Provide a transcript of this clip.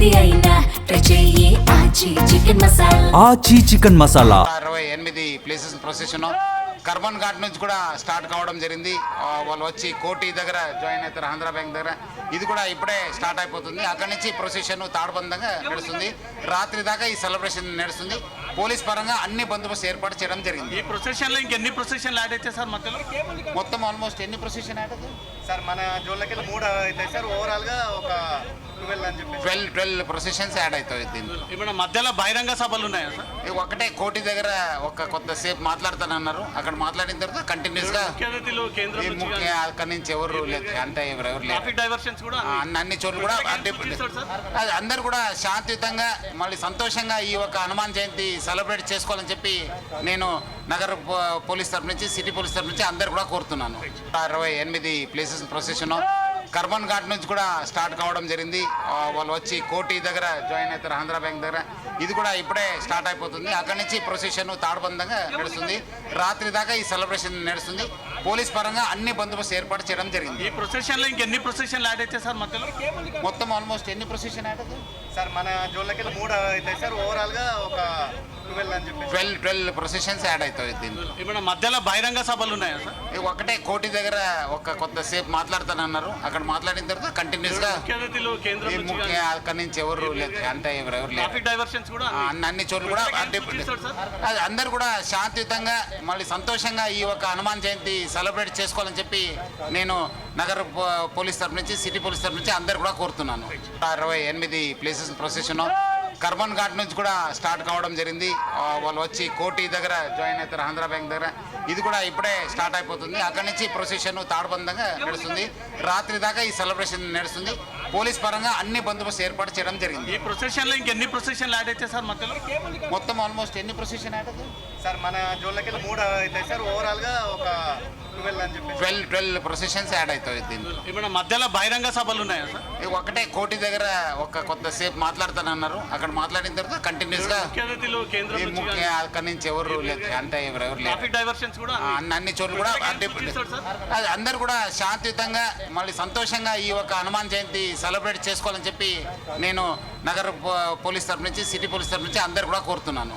ఏది అయినా ట్రై చెయ్యి ఆచి chicken masala. Aachi chicken masala 68 places procession Karban Ghat నుంచి కూడా స్టార్ట్ కావడం జరిగింది. వాళ్ళు వచ్చి కోటి దగ్గర జాయిన్ అవుతారు, ఆంధ్ర బ్యాంక్ దగ్గర. ఇది కూడా ఇప్పుడే స్టార్ట్ అయిపోతుంది. అక్కడి నుంచి ప్రొసెషన్ తాడుబందంగా నడుస్తుంది. రాత్రి దాకా ఈ సెలబ్రేషన్ నడుస్తుంది. పోలీస్ పరంగా అన్ని బందోబస్తు ఏర్పాటు చేయడం జరిగింది. ఈ ప్రొసెషన్ లో ఇంకెన్ని ప్రొసెషన్లు యాడ్ అయితే సార్ మధ్యలో మొత్తం ఆల్మోస్ట్ ఎన్ని ప్రొసెషన్ యాడ్ అవుతుంది సార్? మన జోన్లకి 3 అవుతాయి సార్. ఓవరాల్ గా ఒక 12 అని చెప్పి 12 ప్రొసెషన్స్ యాడ్ అవుతాయి దీంట్లో. ఇప్పుడు మధ్యలో బహిరంగ సభలు ఉన్నాయా సార్? ఒకటే కోటి దగ్గర ఒక కొద్దిసేపు మాట్లాడతానన్నారు. అక్కడ మాట్లాడిన తర్వాత కంటిన్యూస్ గా ముఖ్య అతిథులు కేంద్రం నుంచి ముఖ్య అక్కడి నుంచి ఎవరు లేదు, అంటే ఎవరు లేదు. ట్రాఫిక్ డైవర్షన్స్ కూడా అన్ని చోట్ల కూడా అది అందరు కూడా శాంతియుతంగా మళ్ళీ సంతోషంగా ఈ ఒక హనుమాన్ జయంతి సెలబ్రేట్ చేసుకోవాలని చెప్పి నేను నగర పోలీస్ తరఫు నుంచి, సిటీ పోలీస్ తరఫు నుంచి అందరు కూడా కోరుతున్నాను. 68 ప్లేసెస్ ప్రొసెషన్ కర్బన్ ఘాట్ నుంచి కూడా స్టార్ట్ కావడం జరిగింది. వాళ్ళు వచ్చి కోటి దగ్గర జాయిన్ అవుతారు, ఆంధ్ర బ్యాంక్ దగ్గర. ఇది కూడా ఇప్పుడే స్టార్ట్ అయిపోతుంది. అక్కడి నుంచి ప్రొసెషన్ తాడుబందంగా నడుస్తుంది. రాత్రి దాకా ఈ సెలబ్రేషన్ నడుస్తుంది. పోలీస్ పరంగా అన్ని బందోబస్తు ఏర్పాటు చేయడం జరిగింది. ఈ ప్రొసెషన్ లో ఇంకెన్ని ప్రొసెషన్లు యాడ్ అయితే సార్ మధ్యలో మొత్తం ఆల్మోస్ట్ ఎన్ని ప్రొసెషన్ యాడ్ అవుతుంది సార్? మన జోన్లకి 3 అవుతాయి సార్. ఓవరాల్ గా ఒక 12 అని చెప్పి 12 ప్రొసెషన్స్ యాడ్ అవుతాయి దీంట్లో. ఇప్పుడు మధ్యలో బహిరంగ సభలు ఉన్నాయా సార్? ఒకటే కోటి దగ్గర ఒక కొద్దిసేపు మాట్లాడతానన్నారు. అక్కడ మాట్లాడిన తర్వాత కంటిన్యూస్ గా ముఖ్య అతిథులు కేంద్రం నుంచి ముఖ్య అక్కడి నుంచి ఎవరు లేదు, అంటే ఎవరు లేదు. ట్రాఫిక్ డైవర్షన్స్ కూడా అన్ని చోట్ల కూడా అది అందరు కూడా శాంతియుతంగా మళ్ళీ సంతోషంగా ఈ ఒక హనుమాన్ జయంతి సెలబ్రేట్ చేసుకోవాలని చెప్పి నేను నగర పోలీస్ తరఫు నుంచి, సిటీ పోలీస్ తరఫు నుంచి అందరు కూడా కోరుతున్నాను. 68 ప్లేసెస్ ప్రొసెషన్ కర్బన్ ఘాట్ నుంచి కూడా స్టార్ట్ కావడం జరిగింది. వాళ్ళు వచ్చి కోటి దగ్గర జాయిన్ అవుతారు, ఆంధ్ర బ్యాంక్ దగ్గర. ఇది కూడా ఇప్పుడే స్టార్ట్ అయిపోతుంది. అక్కడి నుంచి ప్రొసెషన్ తాడుబందంగా నడుస్తుంది. రాత్రి దాకా ఈ సెలబ్రేషన్ నడుస్తుంది. పోలీస్ పరంగా అన్ని బందోబస్తు ఏర్పాటు చేయడం జరిగింది. ఈ ప్రొసెషన్ లో ఇంకెన్ని ప్రొసెషన్లు యాడ్ అయితే సార్ మధ్యలో మొత్తం ఆల్మోస్ట్ ఎన్ని ప్రొసెషన్ యాడ్ అవుతుంది సార్? మన జోన్లకి 3 అవుతాయి సార్. ఓవరాల్ గా ఒక 12 అని చెప్పి 12 ప్రొసెషన్స్ యాడ్ అవుతాయి దీంట్లో. ఇప్పుడు మధ్యలో బహిరంగ సభలు ఉన్నాయా సార్? ఒకటే కోటి దగ్గర ఒక కొద్దిసేపు మాట్లాడతానన్నారు. అక్కడ మాట్లాడిన తర్వాత కంటిన్యూస్ గా ముఖ్య అతిథులు కేంద్రం నుంచి ముఖ్య అక్కడి నుంచి ఎవరు లేదు, అంటే ఎవరు లేదు. ట్రాఫిక్ డైవర్షన్స్ కూడా అన్ని చోట్ల కూడా అది అందరు కూడా శాంతియుతంగా మళ్ళీ సంతోషంగా ఈ ఒక హనుమాన్ జయంతి సెలబ్రేట్ చేసుకోవాలని చెప్పి నేను నగర పోలీస్ తరఫు నుంచి, సిటీ పోలీస్ తరఫు నుంచి అందరు కూడా కోరుతున్నాను.